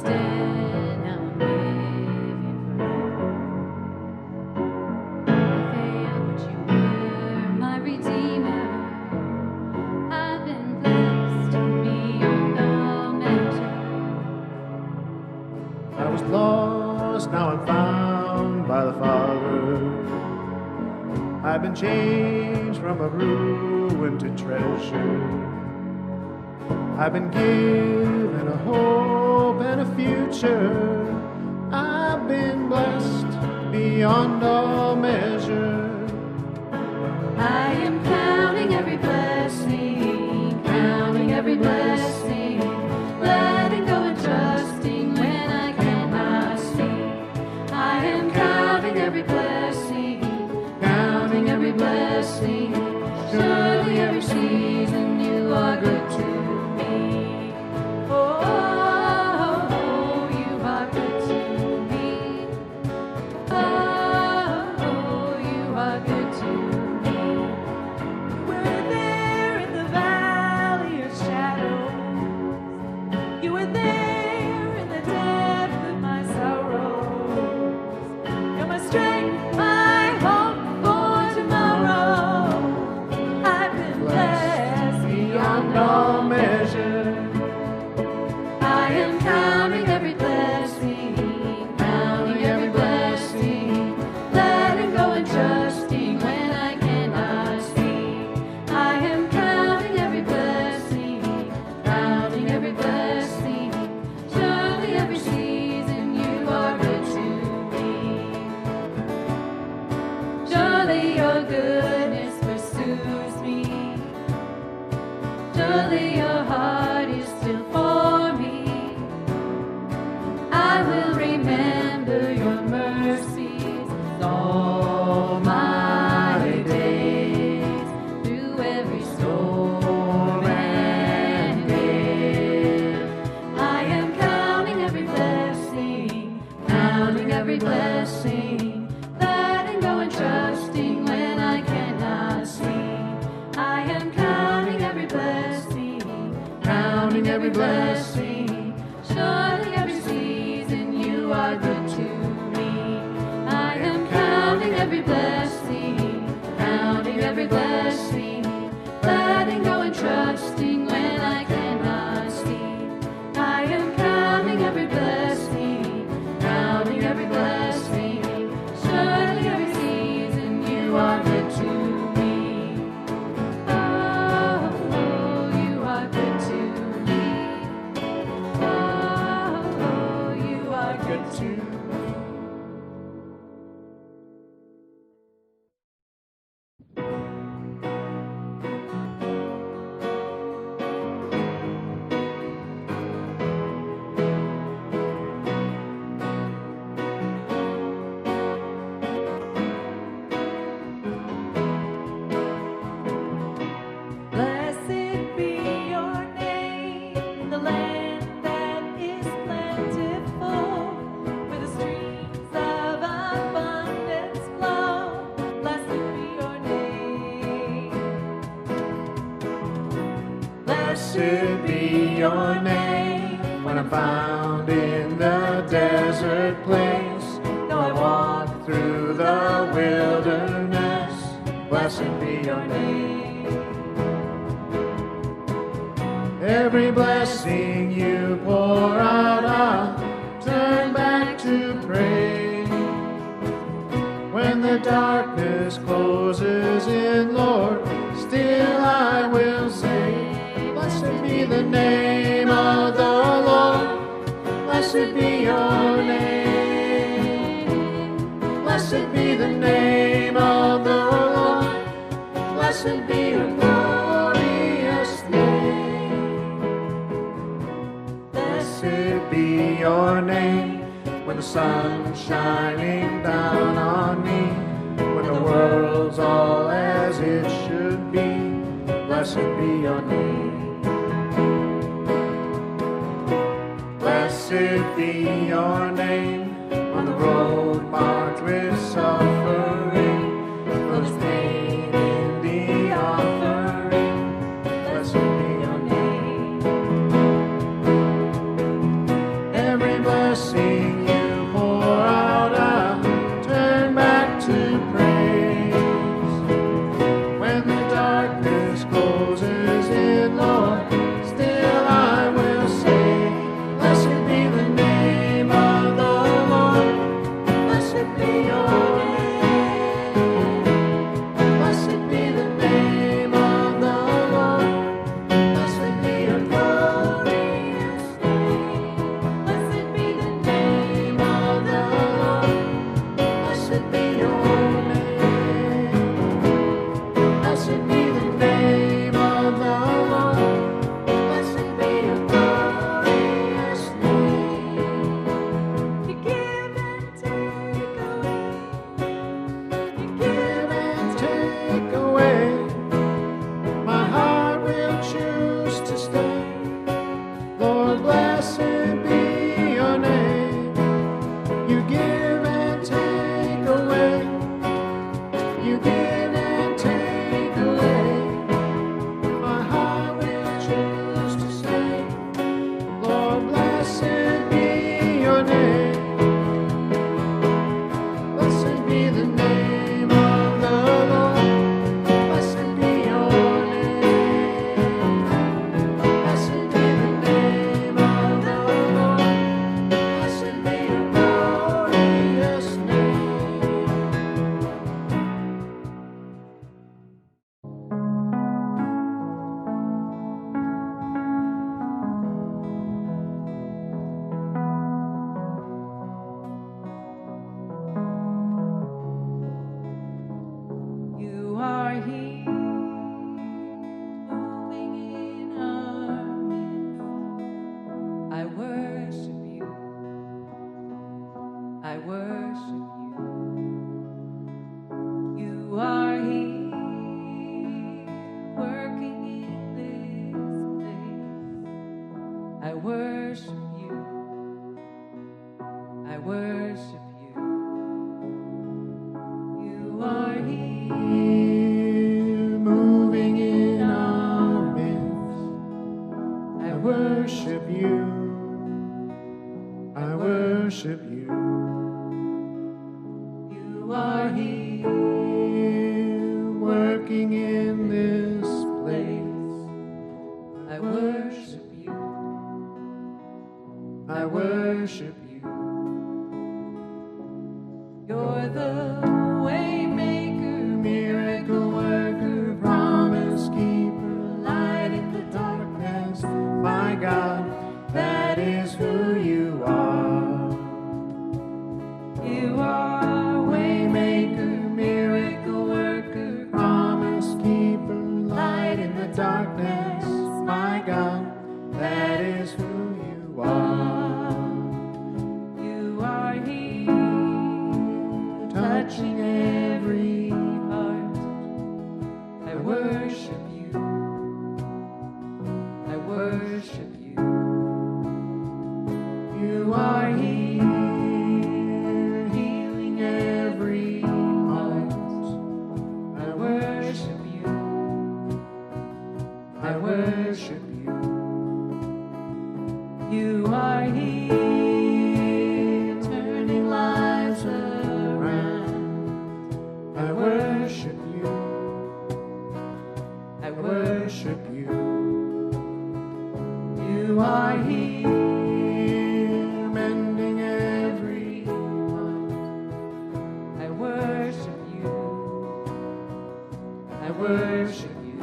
Instead, now I'm living forever. I failed, but you were my Redeemer. I've been blessed beyond all measure. I was lost, now I'm found by the Father. I've been changed from a ruin to treasure. I've been given a hope and a future. I've been blessed beyond all measure. I am counting every blessing, counting every blessing, letting go and trusting when I cannot see. I am counting every blessing, counting every blessing. Surely every season you are good to me. Oh, you are good to me. Oh, you are good to me. You were there in the valley of shadows. You were there in the depth of my sorrows. You're my strength, my hope for tomorrow. I've been blessed beyond all measure. I am counting every blessing, counting every blessing, letting go and trusting when I cannot see. I am counting every blessing, counting every blessing. Surely every season you are good to me. Surely your goodness pursues me. Surely your heart is still for me. I will remember your mercies all my days, through every storm and gale. I am counting every blessing, counting every blessing, letting go and trusting when I cannot see. I am counting every blessing, counting every blessing. Surely every season you are good to me. I am counting every blessing, counting every blessing, letting go and trusting when I cannot see. I am counting every blessing, counting every blessing. Surely every season you are good to me. Oh, you are good to me. Oh, you are good to me. Blessed be your name in the land that is plentiful, where the streams of abundance flow. Blessed be your name. Blessed be your name when I'm found in the desert place. Though I walk through the wilderness, blessed be your name. Every blessing you pour out, I'll turn back to pray. When the darkness closes in, Lord, still I will say, blessed be the name of the Lord. Blessed be your name. Blessed be the name of the Lord. Blessed be your glorious name. Blessed be your name when the sun's shining down on me, when the world's all as it should be. Blessed be your name. Blessed be your name on the road marked with suffering, for there's pain in the offering. Blessed be your name. Every I worship you. You are here, working in this place. I worship you. I worship you. You are here, moving in our midst. I I worship you. I worship you. You are here, Working in this place. I worship you. I worship you. You're the way maker, Miracle worker, promise keeper, light in the darkness. My God, that is who you are. you are Waymaker, miracle worker, promise keeper, light in the darkness. My God, that is who you are. You are here, Touching every heart. I worship you. I worship you. You are here, healing every heart. I worship you. I worship you. You are here, turning lives around. I worship you. I I worship you. You are here, mending every heart. I worship you. I worship you.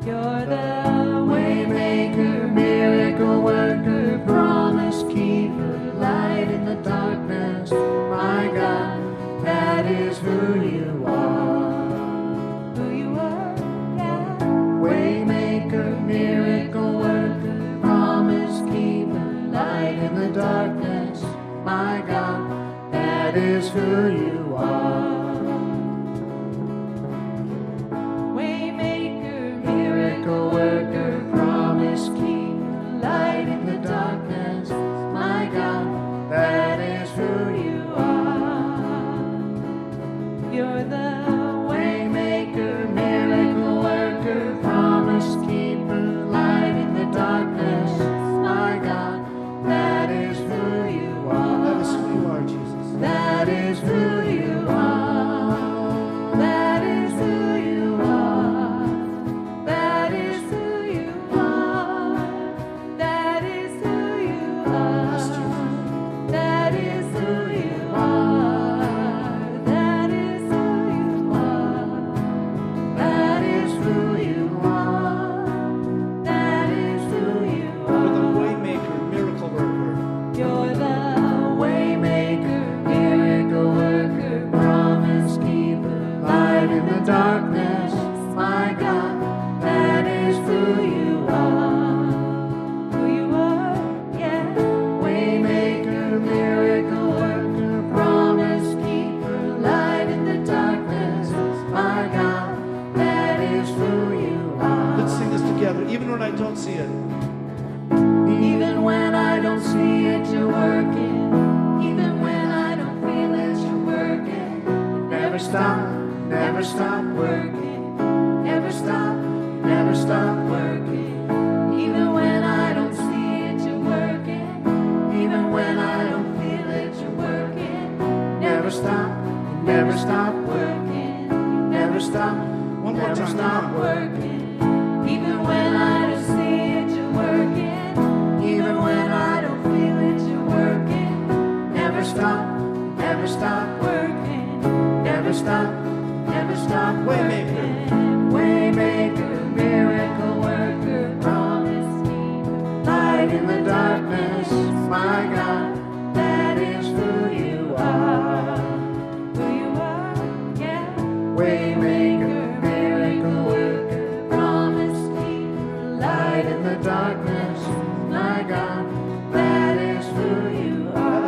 You're the Waymaker, miracle worker, promise keeper, light in the darkness. My God, that is who you are. who you are. Yeah. Waymaker, miracle worker, promise keeper, light in the darkness. My God, that is who you are. Waymaker, Miracle worker, promise keeper, light in the darkness. My God, that is who you are. you're the Waymaker, miracle worker, promise keeper, light in the darkness. My God, that is who you are. That is who you are, Jesus. That is who you are. That is who you are. that is who you are. That is who you are. That is who you are. That is who you are. That is who you are. That is who you You're the are. waymaker, miracle worker. You're the Waymaker, miracle worker, promise keeper, light in the darkness. My God, that is who you are. who you are. Yeah. Waymaker, miracle worker, promise keeper, light in the darkness. My God, that is who you are. Let's sing this together, even when I don't see it. Even when I don't see it, you're working. Even when I don't feel it, you're working. Never stop working. Never stop working. Even when I don't see it, you're working. Even when I don't feel it, you're working. Never stop working. Never stop. One more Never time, stop come on. working. Even when I don't see it, you're working. Even when I don't feel it, you're working. Never stop working. Never stop Waymaker. working. Waymaker, miracle worker, promise keeper, light in the darkness. My God, that is who you are. who you are. Yeah. Waymaker, miracle worker, promise keeper, light in the darkness. My God, that is who you are.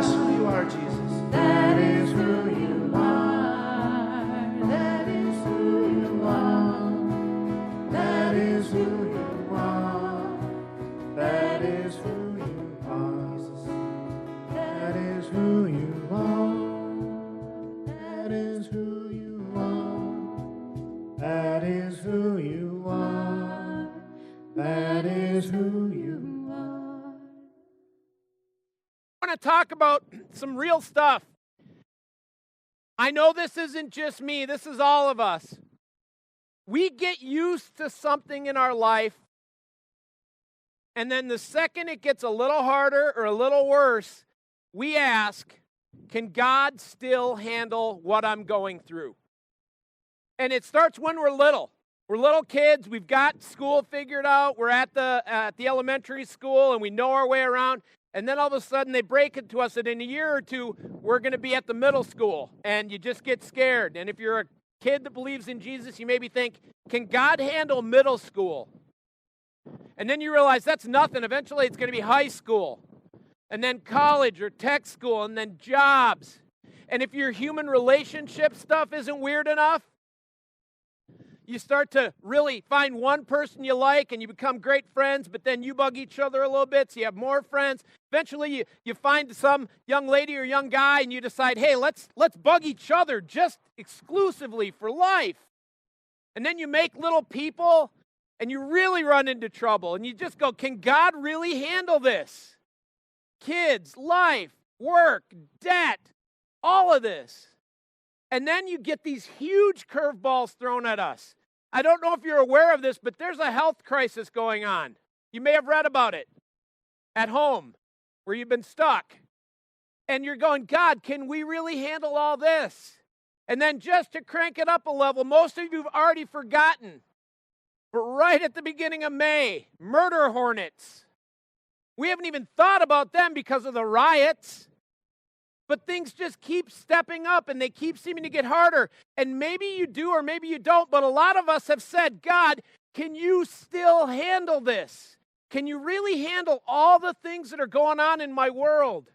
That is who you are. That is who you are. That is who you are. That is who you are. That is who you are. I want to talk about some real stuff. I know this isn't just me, this is all of us. We get used to something in our life, and then the second it gets a little harder or a little worse, we ask, can God still handle what I'm going through? And it starts when we're little. We're little kids, we've got school figured out, we're at the elementary school, and we know our way around. And then all of a sudden they break it to us that in a year or two, we're going to be at the middle school, and you just get scared. And if you're a kid that believes in Jesus, you maybe think, can God handle middle school? And then you realize that's nothing. Eventually it's going to be high school, and then college or tech school, and then jobs. And if your human relationship stuff isn't weird enough, you start to really find one person you like and you become great friends, but then you bug each other a little bit, so you have more friends. Eventually you find some young lady or young guy and you decide, hey, let's bug each other just exclusively for life. And then you make little people and you really run into trouble and you just go, can God really handle this? Kids, life, work, debt, all of this. And then you get these huge curveballs thrown at us. I don't know if you're aware of this, but there's a health crisis going on. You may have read about it at home where you've been stuck. And you're going, God, can we really handle all this? And then just to crank it up a level, most of you have already forgotten. But right at the beginning of May, murder hornets. We haven't even thought about them because of the riots. But things just keep stepping up and they keep seeming to get harder. And maybe you do or maybe you don't, but a lot of us have said, God, can you still handle this? Can you really handle all the things that are going on in my world?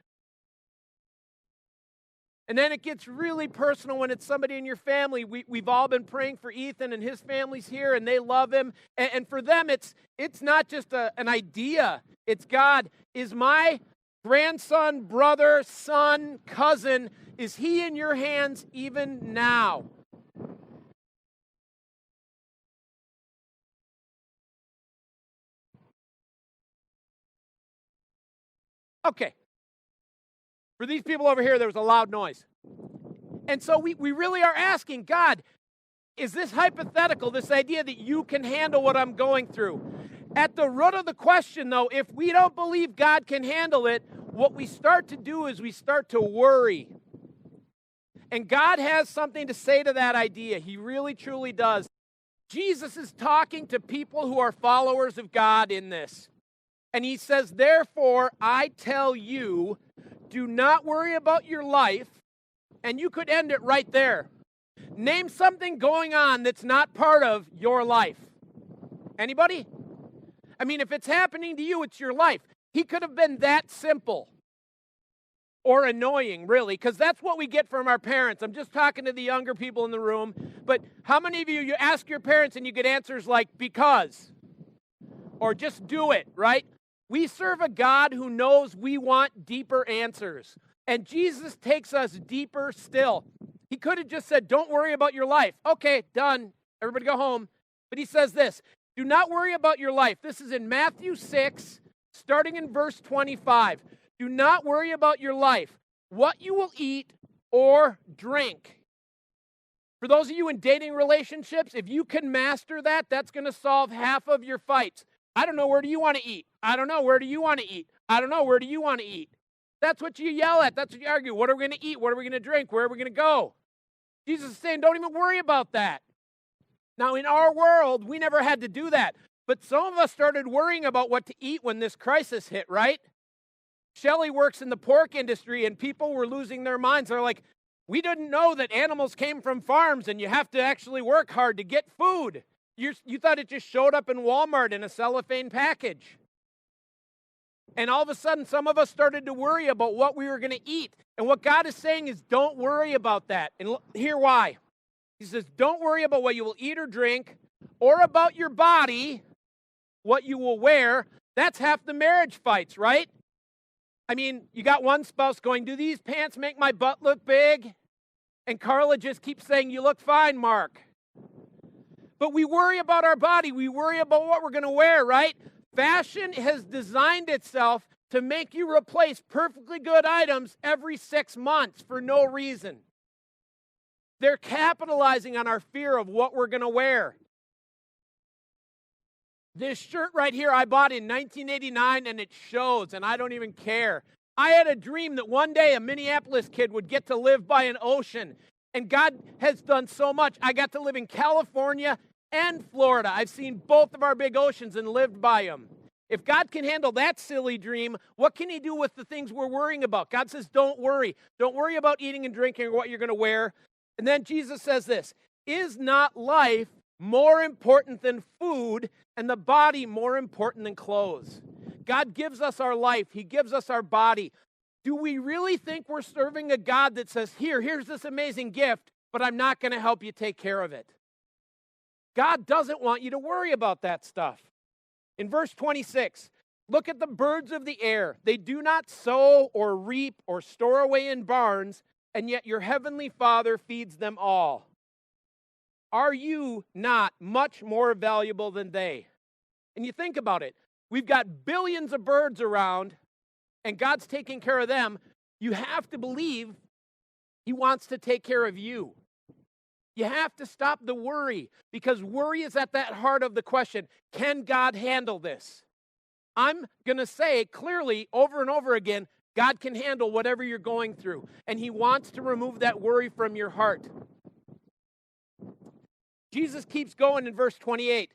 And then it gets really personal when it's somebody in your family. We've all been praying for Ethan, and his family's here, and they love him. And for them, it's not just an idea. It's, God, is my grandson, brother, son, cousin, is he in your hands even now? Okay. For these people over here, there was a loud noise. And so we really are asking, God, is this hypothetical, this idea that you can handle what I'm going through? At the root of the question, though, if we don't believe God can handle it, what we start to do is we start to worry. And God has something to say to that idea. He really, truly does. Jesus is talking to people who are followers of God in this. And he says, therefore, I tell you, do not worry about your life. And you could end it right there. Name something going on that's not part of your life. Anybody? I mean, if it's happening to you, it's your life. He could have been that simple or annoying, really, because that's what we get from our parents. I'm just talking to the younger people in the room, but how many of you ask your parents and you get answers like, because, or just do it, right? We serve a God who knows we want deeper answers, and Jesus takes us deeper still. He could have just said, don't worry about your life. Okay, done. Everybody go home. But he says this, do not worry about your life. This is in Matthew 6, starting in verse 25. Do not worry about your life, what you will eat or drink. For those of you in dating relationships, if you can master that, that's going to solve half of your fights. I don't know, where do you want to eat? I don't know, where do you want to eat? I don't know, where do you want to eat? That's what you yell at. That's what you argue. What are we going to eat? What are we going to drink? Where are we going to go? Jesus is saying, don't even worry about that. Now, in our world, we never had to do that. But some of us started worrying about what to eat when this crisis hit, right? Shelley works in the pork industry, and people were losing their minds. They're like, we didn't know that animals came from farms, and you have to actually work hard to get food. You thought it just showed up in Walmart in a cellophane package. And all of a sudden, some of us started to worry about what we were going to eat. And what God is saying is, don't worry about that. And hear why. He says, don't worry about what you will eat or drink, or about your body, what you will wear. That's half the marriage fights, right? I mean, you got one spouse going, do these pants make my butt look big? And Carla just keeps saying, you look fine, Mark. But we worry about our body. We worry about what we're going to wear, right? Fashion has designed itself to make you replace perfectly good items every 6 months for no reason. They're capitalizing on our fear of what we're going to wear. This shirt right here I bought in 1989, and it shows, and I don't even care. I had a dream that one day a Minneapolis kid would get to live by an ocean, and God has done so much. I got to live in California and Florida. I've seen both of our big oceans and lived by them. If God can handle that silly dream, what can he do with the things we're worrying about? God says, don't worry. Don't worry about eating and drinking or what you're going to wear. And then Jesus says this, is not life more important than food and the body more important than clothes? God gives us our life. He gives us our body. Do we really think we're serving a God that says, here's this amazing gift, but I'm not going to help you take care of it? God doesn't want you to worry about that stuff. In verse 26, look at the birds of the air. They do not sow or reap or store away in barns, and yet your heavenly Father feeds them all. Are you not much more valuable than they? And you think about it. We've got billions of birds around, and God's taking care of them. You have to believe he wants to take care of you. You have to stop the worry, because worry is at that heart of the question, can God handle this? I'm going to say clearly over and over again, God can handle whatever you're going through, and he wants to remove that worry from your heart. Jesus keeps going in verse 28.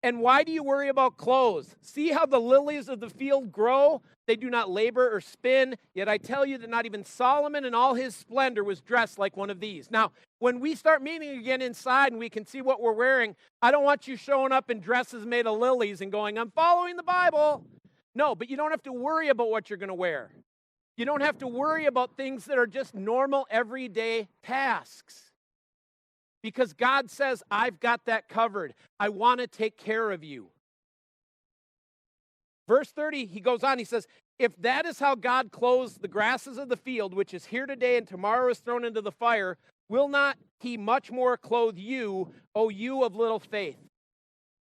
And why do you worry about clothes? See how the lilies of the field grow? They do not labor or spin. Yet I tell you that not even Solomon in all his splendor was dressed like one of these. Now, when we start meeting again inside and we can see what we're wearing, I don't want you showing up in dresses made of lilies and going, I'm following the Bible. No, but you don't have to worry about what you're going to wear. You don't have to worry about things that are just normal, everyday tasks. Because God says, I've got that covered. I want to take care of you. Verse 30, he goes on, he says, if that is how God clothes the grasses of the field, which is here today and tomorrow is thrown into the fire, will not he much more clothe you, O you of little faith?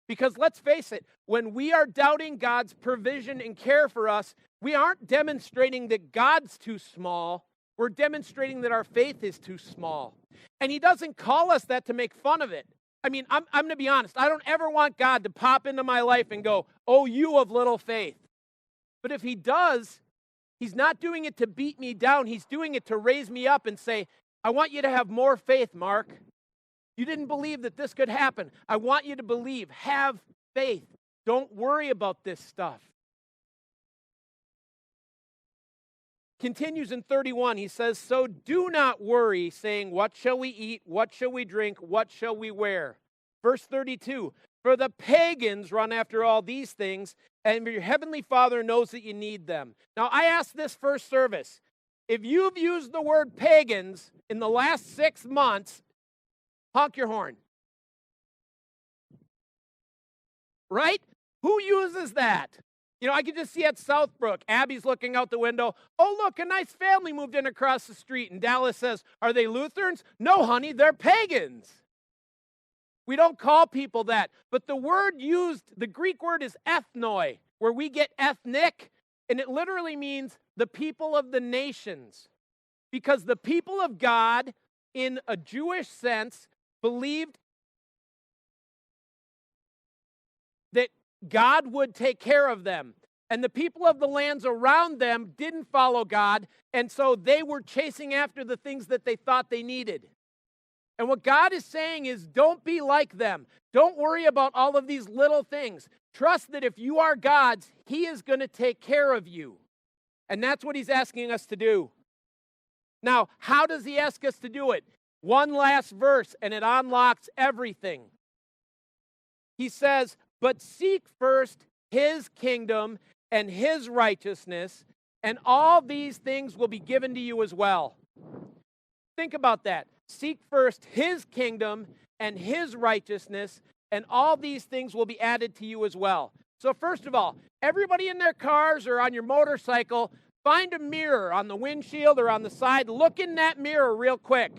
Because let's face it, when we are doubting God's provision and care for us, we aren't demonstrating that God's too small. We're demonstrating that our faith is too small. And he doesn't call us that to make fun of it. I mean, I'm going to be honest. I don't ever want God to pop into my life and go, oh, you of little faith. But if he does, he's not doing it to beat me down. He's doing it to raise me up and say, I want you to have more faith, Mark. You didn't believe that this could happen. I want you to believe. Have faith. Don't worry about this stuff. Continues in 31, he says, so do not worry, saying, what shall we eat? What shall we drink? What shall we wear? Verse 32, for the pagans run after all these things, and your heavenly Father knows that you need them. Now, I asked this first service, if you've used the word pagans in the last 6 months, honk your horn. Right? Who uses that? You know, I can just see at Southbrook, Abby's looking out the window. Oh, look, a nice family moved in across the street. And Dallas says, are they Lutherans? No, honey, they're pagans. We don't call people that. But the word used, the Greek word is ethnoi, where we get ethnic. And it literally means the people of the nations. Because the people of God, in a Jewish sense, believed that God would take care of them. And the people of the lands around them didn't follow God, and so they were chasing after the things that they thought they needed. And what God is saying is, don't be like them. Don't worry about all of these little things. Trust that if you are God's, he is going to take care of you. And that's what he's asking us to do. Now, how does he ask us to do it? One last verse, and it unlocks everything. He says, but seek first his kingdom and his righteousness, and all these things will be given to you as well. Think about that. Seek first his kingdom and his righteousness, and all these things will be added to you as well. So first of all, everybody in their cars or on your motorcycle, find a mirror on the windshield or on the side. Look in that mirror real quick.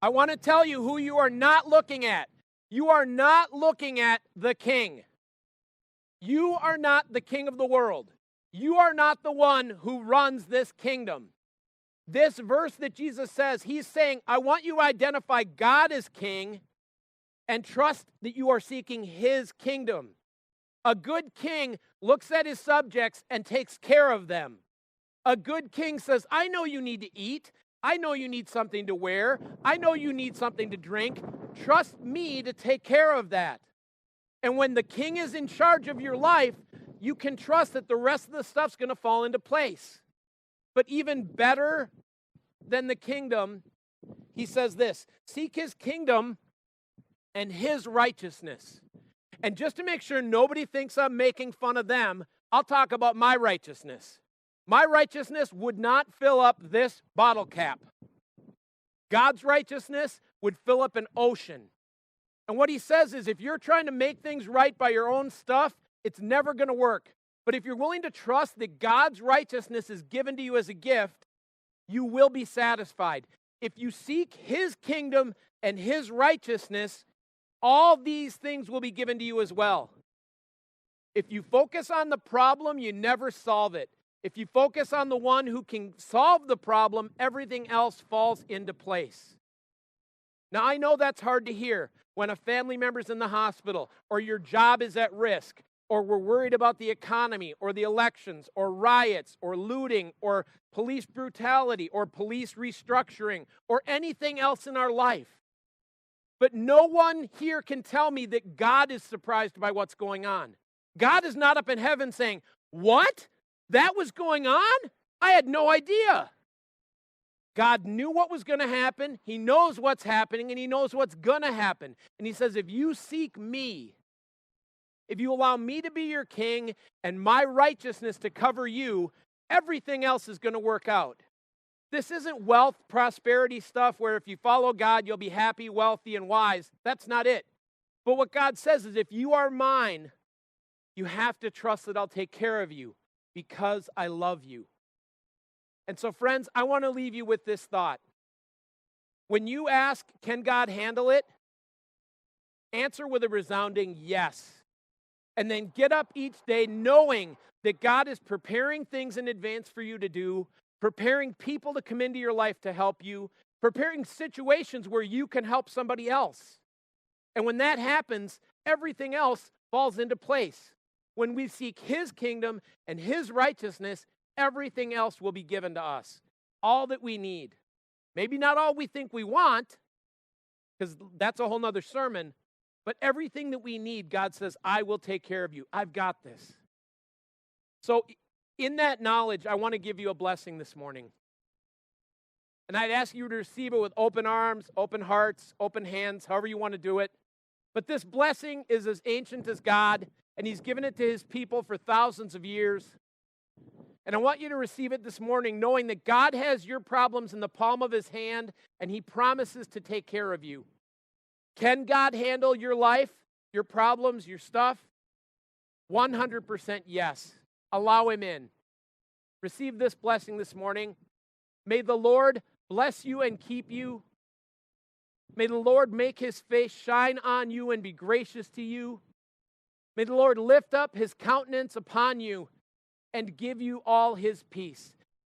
I want to tell you who you are not looking at. You are not looking at the king. You are not the king of the world. You are not the one who runs this kingdom. This verse that Jesus says, he's saying, I want you to identify God as king and trust that you are seeking his kingdom. A good king looks at his subjects and takes care of them. A good king says, I know you need to eat. I know you need something to wear. I know you need something to drink. Trust me to take care of that. And when the king is in charge of your life, you can trust that the rest of the stuff's going to fall into place. But even better than the kingdom, he says this, seek his kingdom and his righteousness. And just to make sure nobody thinks I'm making fun of them, I'll talk about my righteousness. My righteousness would not fill up this bottle cap. God's righteousness would fill up an ocean. And what he says is if you're trying to make things right by your own stuff, it's never going to work. But if you're willing to trust that God's righteousness is given to you as a gift, you will be satisfied. If you seek his kingdom and his righteousness, all these things will be given to you as well. If you focus on the problem, you never solve it. If you focus on the one who can solve the problem, everything else falls into place. Now, I know that's hard to hear when a family member's in the hospital, or your job is at risk, or we're worried about the economy, or the elections, or riots, or looting, or police brutality, or police restructuring, or anything else in our life. But no one here can tell me that God is surprised by what's going on. God is not up in heaven saying, what? That was going on? I had no idea. God knew what was going to happen. He knows what's happening, and he knows what's going to happen. And he says, if you seek me, if you allow me to be your king and my righteousness to cover you, everything else is going to work out. This isn't wealth, prosperity stuff where if you follow God, you'll be happy, wealthy, and wise. That's not it. But what God says is if you are mine, you have to trust that I'll take care of you because I love you. And so, friends, I want to leave you with this thought. When you ask, can God handle it? Answer with a resounding yes. And then get up each day knowing that God is preparing things in advance for you to do, preparing people to come into your life to help you, preparing situations where you can help somebody else. And when that happens, everything else falls into place. When we seek his kingdom and his righteousness, everything else will be given to us. All that we need. Maybe not all we think we want, because that's a whole nother sermon, but everything that we need, God says, I will take care of you. I've got this. So in that knowledge, I want to give you a blessing this morning. And I'd ask you to receive it with open arms, open hearts, open hands, however you want to do it. But this blessing is as ancient as God, and he's given it to his people for thousands of years. And I want you to receive it this morning, knowing that God has your problems in the palm of his hand, and he promises to take care of you. Can God handle your life, your problems, your stuff? 100% yes. Allow him in. Receive this blessing this morning. May the Lord bless you and keep you. May the Lord make his face shine on you and be gracious to you. May the Lord lift up his countenance upon you and give you all his peace.